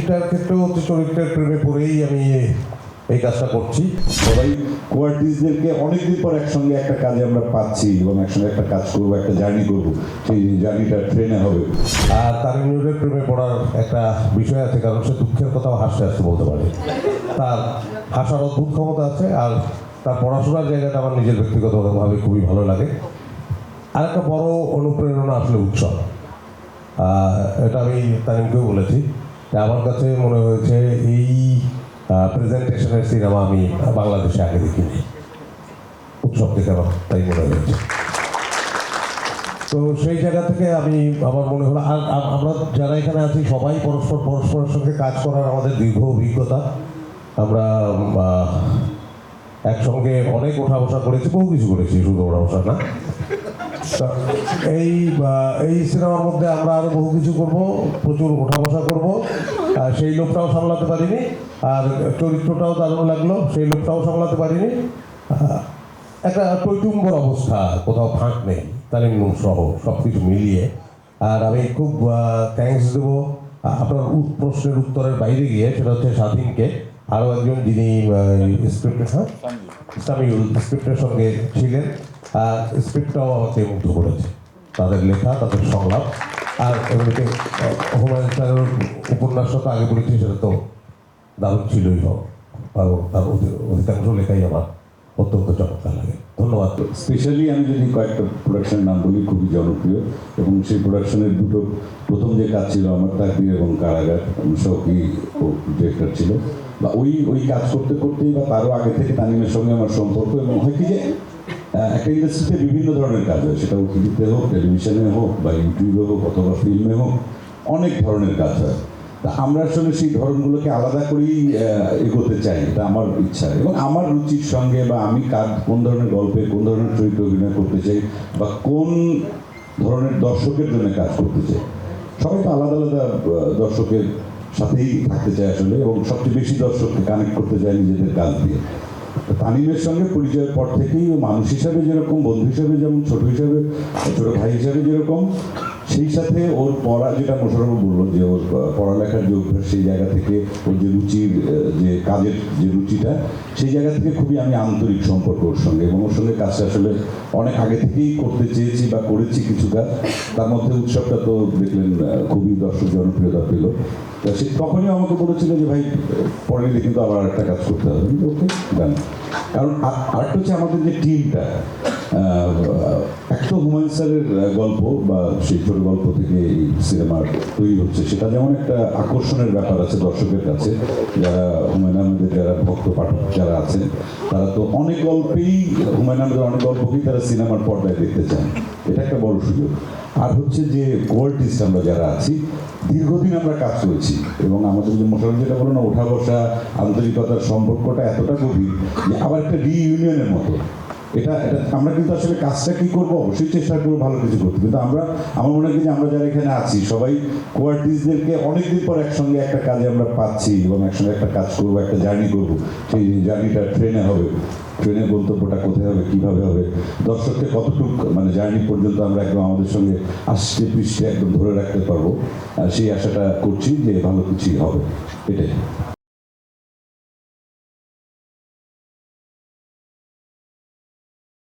ছবিটার ক্ষেত্রেও হচ্ছে চরিত্রের প্রেমে পড়েই আমি এই কাজটা করছি। সবাই কোয়ার্টিস্টদেরকে অনেকদিন পর একসঙ্গে একটা কাজে আমরা পাচ্ছি এবং একসঙ্গে একটা কাজ করবো, একটা জার্নি করবো, সেই জার্নিটা ট্রেনে হবে। আর তারিনুরের প্রেমে পড়ার একটা বিষয় আছে, কারণ সে দুঃখের কথাও হাসতে হাসতে বলতে পারে। তার হাসার অদ্ভুত ক্ষমতা আছে, আর তার পড়াশোনার জায়গাটা আমার নিজের ব্যক্তিগতভাবে খুবই ভালো লাগে। আর একটা বড় অনুপ্রেরণা আসলে উৎসব। এটা আমি তারিমকেও বলেছি, আমার কাছে মনে হয়েছে এই প্রেজেন্টেশনের সিনেমা আমি বাংলাদেশে আগে দেখিনি, উৎসব থেকে আমার তাই মনে হয়েছে। তো সেই জায়গা থেকে আমার মনে হলো, আর আমরা যারা এখানে আছি সবাই পরস্পরের সঙ্গে কাজ করার আমাদের দীর্ঘ অভিজ্ঞতা। আমরা একসঙ্গে অনেক ওঠা বসা করেছি, বহু কিছু করেছি, শুধু ওঠা বসা না। এই সিনেমার মধ্যে আমরা আরও বহু কিছু করব, প্রচুর ওঠা বসা করবো। সেই লোকটাও সামলাতে পারিনি, আর চরিত্রটাও দারুণ লাগলো, সেই লোকটাও সামলাতে পারিনি। একটা টৈটুম্বর অবস্থা, কোথাও ফাঁক নেই, তালিম সহ সব কিছু মিলিয়ে। আর আমি খুব থ্যাঙ্কস দেবো আপনার প্রশ্নের উত্তরের বাইরে গিয়ে, সেটা হচ্ছে স্বাধীনকে, আরও একজন যিনি সামিউল স্ক্রিপ্টের সঙ্গে ছিলেন। স্ক্রিপ্টটাও আমাকে মুগ্ধ করেছে, তাদের লেখা, তাদের সংলাপ। আর এমনিতে হুমায়ুন স্যারের উপন্যাসটা তো আগে পড়েছি, সেটা তো দারুণ ছিলই হোক, আর তার অধিকাংশ লেখাই আমার অত্যন্ত চমৎকার লাগে। ধন্যবাদ। স্পেশালি আমি যদি কয়েকটা প্রোডাকশনের নাম বলি, খুবই জনপ্রিয়, এবং সেই প্রোডাকশনের দুটো প্রথম যে কাজ ছিল আমার তাকদীর এবং কারাগার, শৌকি ডিরেক্টর ছিল, বা ওই কাজ করতে করতেই বা তারও আগে থেকে তানিমের সঙ্গে আমার সম্পর্ক। এবং হয় কি যে একটা ইন্ডাস্ট্রিতে বিভিন্ন ধরনের কাজ হয়, সেটা ওটিভিতে হোক, টেলিভিশনে হোক, বা ইউটিউবে হোক, অথবা ফিল্মে হোক, অনেক ধরনের কাজ হয়। তা আমরা আসলে সেই ধরনগুলোকে আলাদা করেই এগোতে চাই, এটা আমার ইচ্ছা এবং আমার রুচির সঙ্গে, বা আমি কোন ধরনের গল্পে কোন ধরনের চরিত্র অভিনয় করতে চাই, বা কোন ধরনের দর্শকের জন্য কাজ করতে চাই। সবাই তো আলাদা আলাদা দর্শকের সাথেই থাকতে চায় আসলে, এবং সবচেয়ে বেশি দর্শককে কানেক্ট করতে চায় নিজেদের কাজ দিয়ে। তানিমের সঙ্গে পরিচয়ের পর থেকেই ও মানুষ হিসাবে যেরকম, বন্ধু হিসাবে যেমন, ছোট ভাই হিসাবে যেরকম, সেই সাথে ওর পড়া, যেটা মোশাররফ বললো যে ওর পড়ালেখার যে অভ্যাস, সেই জায়গা থেকে ওর যে রুচির, যে কাজের যে রুচিটা, সেই জায়গা থেকে খুবই আমি আন্তরিক সম্পর্ক ওর সঙ্গে, এবং ওর সঙ্গে কাজটা আসলে অনেক আগে থেকেই করতে চেয়েছি বা করেছি কিছু কাজ। তার মধ্যে উৎসবটা তো দেখলেন খুবই দর্শক জনপ্রিয়তা পেল। তা সে তখনই আমাকে বলেছিল যে ভাই, পরে দিলে কিন্তু আবার আরেকটা কাজ করতে হবে। ওকে ডান। কারণ আরেকটা হচ্ছে আমাদের যে টিমটা, একটা হুমায়ুন স্যারের গল্প বা সেই ছোট গল্প থেকে এই সিনেমার তৈরি হচ্ছে, সেটা যেমন একটা আকর্ষণের ব্যাপার আছে দর্শকের কাছে। যারা হুমায়ুন আহমেদের যারা ভক্ত পাঠক যারা আছেন, তারা তো অনেক হুমায়ুন আহমেদের অনেক গল্পকেই তারা সিনেমার পর্দায় দেখতে চান, এটা একটা বড় সুযোগ। আর হচ্ছে যে কোয়ার্টিস্ট আমরা যারা আছি, দীর্ঘদিন আমরা কাজ করেছি, এবং আমাদের যে মোশাররফ যেটা বলো না, ওঠা বসা, আন্তরিকতার সম্পর্কটা এতটা গভীর যে আবার একটা রিইউনিয়নের মতো। এটা আমরা কিন্তু আসলে কাজটা কি করবো, অবশ্যই চেষ্টা করবো ভালো কিছু করতে, কিন্তু আমার মনে হয় যে আমরা যারা এখানে আছি সবাই কোয়ার্টিস্টদেরকে অনেকদিন পর একসঙ্গে একটা কাজে আমরা পাচ্ছি, এবং একসঙ্গে একটা কাজ করবো, একটা জার্নি করবো, সেই জার্নিটা ট্রেনে হবে। ট্রেনের গন্তব্যটা কোথায় হবে, কীভাবে হবে, দর্শককে কতটুকু মানে জার্নি পর্যন্ত আমরা একদম আমাদের সঙ্গে আষ্টে পৃষ্ঠে একদম ধরে রাখতে পারবো, সেই আশাটা করছি যে ভালো কিছুই হবে, এটাই।